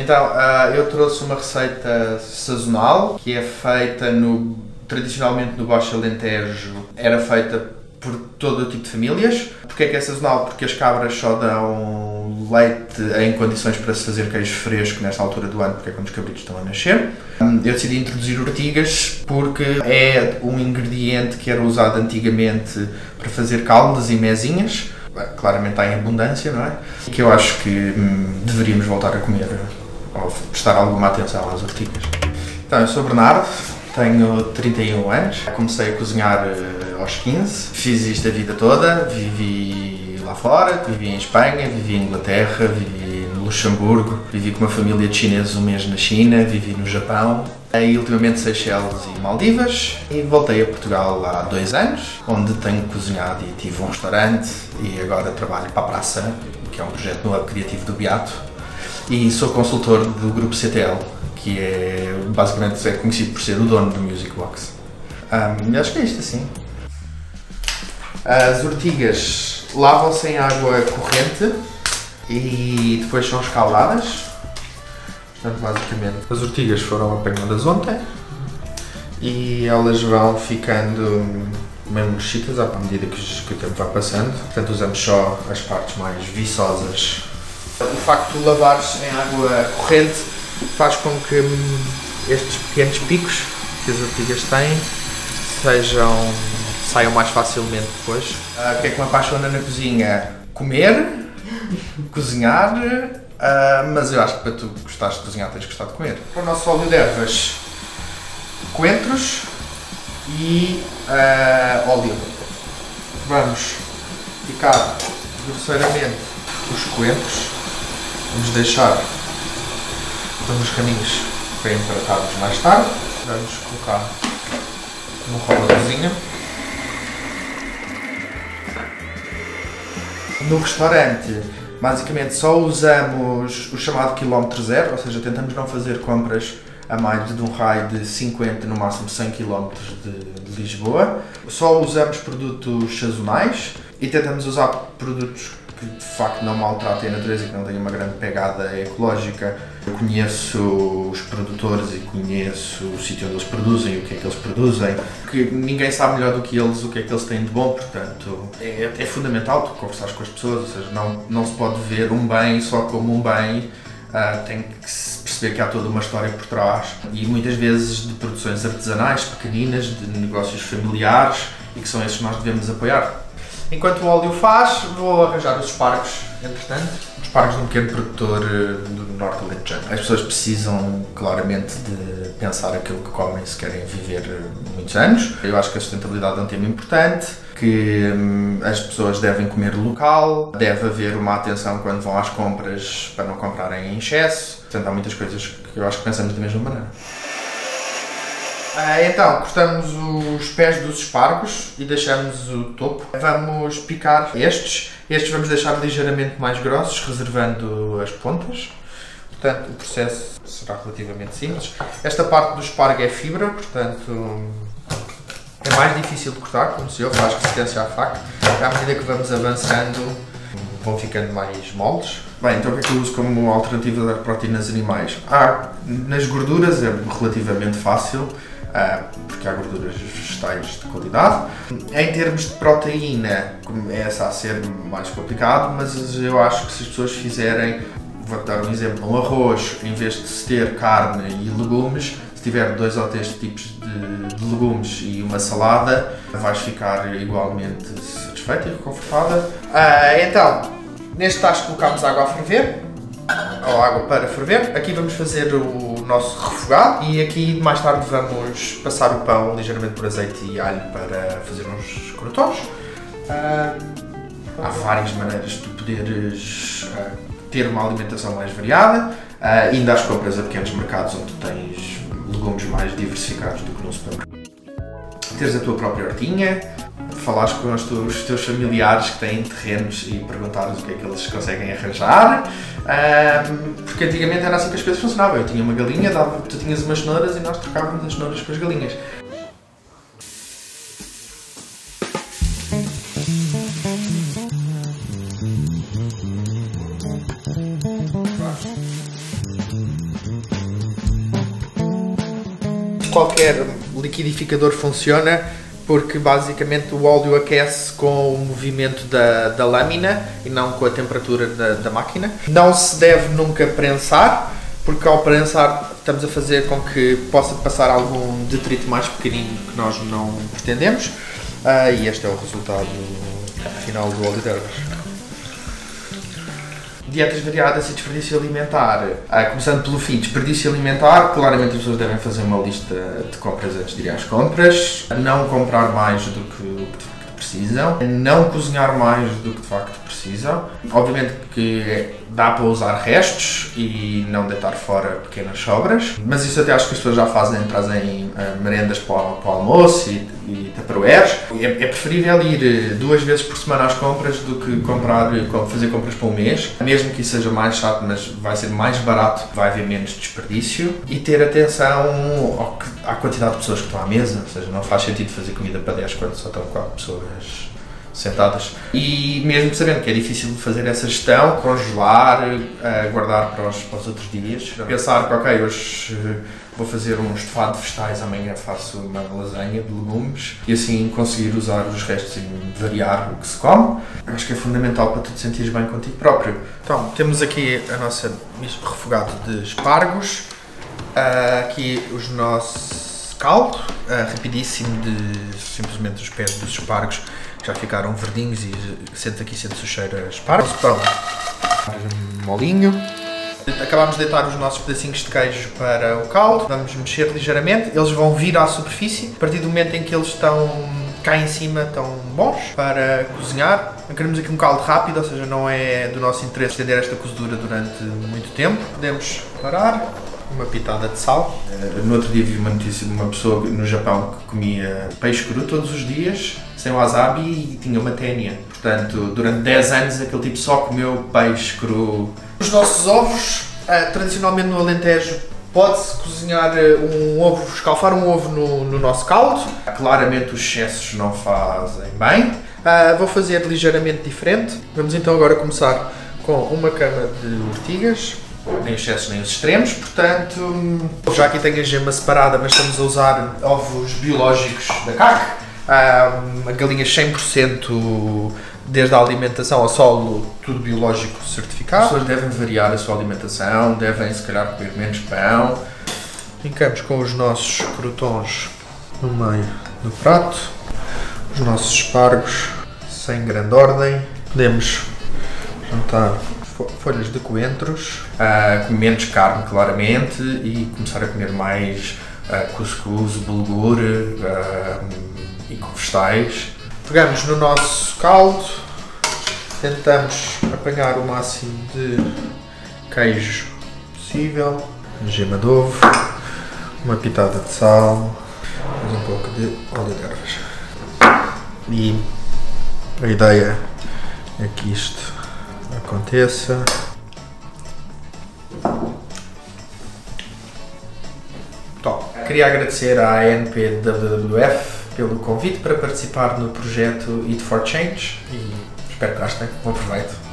Então, eu trouxe uma receita sazonal que é feita tradicionalmente no Baixo Alentejo. Era feita por todo o tipo de famílias. Porquê é que é sazonal? Porque as cabras só dão leite em condições para se fazer queijo fresco nesta altura do ano, porque é quando os cabritos estão a nascer. Eu decidi introduzir urtigas porque é um ingrediente que era usado antigamente para fazer caldas e mesinhas. Claramente está em abundância, não é? Que eu acho que deveríamos voltar a comer ou prestar alguma atenção às urtigas. Então, eu sou Bernardo, tenho 31 anos, comecei a cozinhar aos 15, fiz isto a vida toda, vivi lá fora, vivi em Espanha, vivi em Inglaterra, vivi no Luxemburgo, vivi com uma família de chineses um mês na China, vivi no Japão, e ultimamente Seychelles e Maldivas, e voltei a Portugal há 2 anos, onde tenho cozinhado e tive um restaurante, e agora trabalho para a Praça, que é um projeto no Hub Criativo do Beato, e sou consultor do grupo CTL, que é basicamente conhecido por ser o dono do Music Box. Acho que é isto assim. As urtigas lavam-se em água corrente e depois são escaldadas. Portanto, basicamente, as urtigas foram apanhadas ontem e elas vão ficando meio mexidas à medida que o tempo vai passando. Portanto, usamos só as partes mais viçosas. O facto de lavar-se em água corrente faz com que estes pequenos picos que as urtigas têm saiam mais facilmente depois. O que é que me apaixona na cozinha? Comer, cozinhar, mas eu acho que para tu gostares de cozinhar tens de gostar de comer. Para o nosso óleo de ervas, coentros e óleo. Vamos picar grosseiramente os coentros, vamos deixar uns raminhos para empratarmos mais tarde. Vamos colocar no rolo da cozinha. No restaurante, basicamente só usamos o chamado quilómetro zero, ou seja, tentamos não fazer compras a mais de um raio de 50, no máximo 100 km de Lisboa. Só usamos produtos sazonais e tentamos usar produtos que de facto não maltratem a natureza e que não tenham uma grande pegada ecológica. Eu conheço os produtores e conheço o sítio onde eles produzem e o que é que eles produzem, que ninguém sabe melhor do que eles o que é que eles têm de bom, portanto é fundamental tu conversares com as pessoas, ou seja, não se pode ver um bem só como um bem, tem que se perceber que há toda uma história por trás e muitas vezes de produções artesanais, pequeninas, de negócios familiares e que são esses que nós devemos apoiar. Enquanto o óleo faz, vou arranjar os espargos, entretanto. Os espargos de um pequeno produtor do Norte Alentejano. As pessoas precisam, claramente, de pensar aquilo que comem se querem viver muitos anos. Eu acho que a sustentabilidade é um tema importante, que as pessoas devem comer local, deve haver uma atenção quando vão às compras para não comprarem em excesso. Portanto, há muitas coisas que eu acho que pensamos da mesma maneira. Então, cortamos os pés dos espargos e deixamos o topo. Vamos picar estes vamos deixar ligeiramente mais grossos, reservando as pontas. Portanto, o processo será relativamente simples. Esta parte do espargo é fibra, portanto é mais difícil de cortar, como se eu faz resistência à faca. À medida que vamos avançando, vão ficando mais moles. Bem, então o que é que eu uso como alternativa das proteínas animais? Nas gorduras é relativamente fácil, porque há gorduras vegetais de qualidade. Em termos de proteína, essa a ser mais complicado, mas eu acho que se as pessoas fizerem, vou dar um exemplo, um arroz, em vez de se ter carne e legumes, se tiver 2 ou 3 tipos de legumes e uma salada, vais ficar igualmente satisfeita e reconfortada. Então, neste tacho colocamos água a ferver, ou água para ferver. Aqui vamos fazer o nosso refogado e aqui mais tarde vamos passar o pão ligeiramente por azeite e alho para fazer uns crotons. Há várias maneiras de tu poderes ter uma alimentação mais variada, indo às compras a pequenos mercados onde tens legumes mais diversificados do que no supermercado. Teres a tua própria hortinha, falares com os teus familiares que têm terrenos e perguntares o que é que eles conseguem arranjar, porque antigamente era assim que as coisas funcionavam. Eu tinha uma galinha, tu tinhas umas cenouras e nós trocávamos as cenouras com as galinhas. qualquer liquidificador funciona, porque basicamente o óleo aquece com o movimento da lâmina e não com a temperatura da máquina. Não se deve nunca prensar, porque ao prensar estamos a fazer com que possa passar algum detrito mais pequenino que nós não pretendemos. E este é o resultado final do óleo de ervas. Dietas variadas e desperdício alimentar. Começando pelo fim, desperdício alimentar, claramente as pessoas devem fazer uma lista de compras antes de ir às compras, não comprar mais do que precisam, não cozinhar mais do que de facto precisam. Obviamente que dá para usar restos e não deitar fora pequenas sobras, mas isso até acho que as pessoas já fazem, trazem merendas para o almoço e tupperwares. É preferível ir 2 vezes por semana às compras do que fazer compras para um mês, mesmo que isso seja mais chato, mas vai ser mais barato, vai haver menos desperdício, e ter atenção à quantidade de pessoas que estão à mesa, ou seja, não faz sentido fazer comida para 10 quando só estão 4 pessoas sentadas. E mesmo sabendo que é difícil fazer essa gestão, congelar, guardar para os outros dias, pensar que ok, hoje vou fazer um estofado de vegetais, amanhã faço uma lasanha de legumes, e assim conseguir usar os restos e variar o que se come. Acho que é fundamental para tu te sentires bem contigo próprio. Então, temos aqui a nossa misto refogado de espargos, aqui os nossos caldo, rapidíssimo, de simplesmente os pés dos espargos já ficaram verdinhos e sente-se o cheiro a espargos. Pão molinho. Acabámos de deitar os nossos pedacinhos de queijo para o caldo, vamos mexer ligeiramente, eles vão vir à superfície. A partir do momento em que eles estão cá em cima, estão bons para cozinhar. Queremos aqui um caldo rápido, ou seja, não é do nosso interesse estender esta cozedura durante muito tempo. Podemos parar, uma pitada de sal. No outro dia vi uma notícia de uma pessoa no Japão que comia peixe cru todos os dias, sem wasabi, e tinha uma ténia. Portanto, durante 10 anos aquele tipo só comeu peixe cru. Os nossos ovos, tradicionalmente no Alentejo, pode-se cozinhar um ovo, escalfar um ovo no nosso caldo. Claramente os excessos não fazem bem. Vou fazer ligeiramente diferente. Vamos então agora começar com uma cama de ortigas. Nem os excessos nem os extremos, portanto, já aqui tenho a gema separada, mas estamos a usar ovos biológicos da CAC. A galinha 100%, desde a alimentação ao solo, tudo biológico certificado. As pessoas devem variar a sua alimentação, devem se calhar comer menos pão. Ficamos com os nossos crotons no meio do prato, os nossos espargos sem grande ordem. Podemos juntar folhas de coentros, menos carne claramente, e começar a comer mais cuscuz, bulgur e com vegetais. Pegamos no nosso caldo, tentamos apanhar o máximo de queijo possível, gema de ovo, uma pitada de sal, mais um pouco de óleo de ervas. E a ideia é que isto aconteça. Top. Queria agradecer à ANPWWF pelo convite para participar no projeto Eat for Change e espero que gostem. Bom proveito.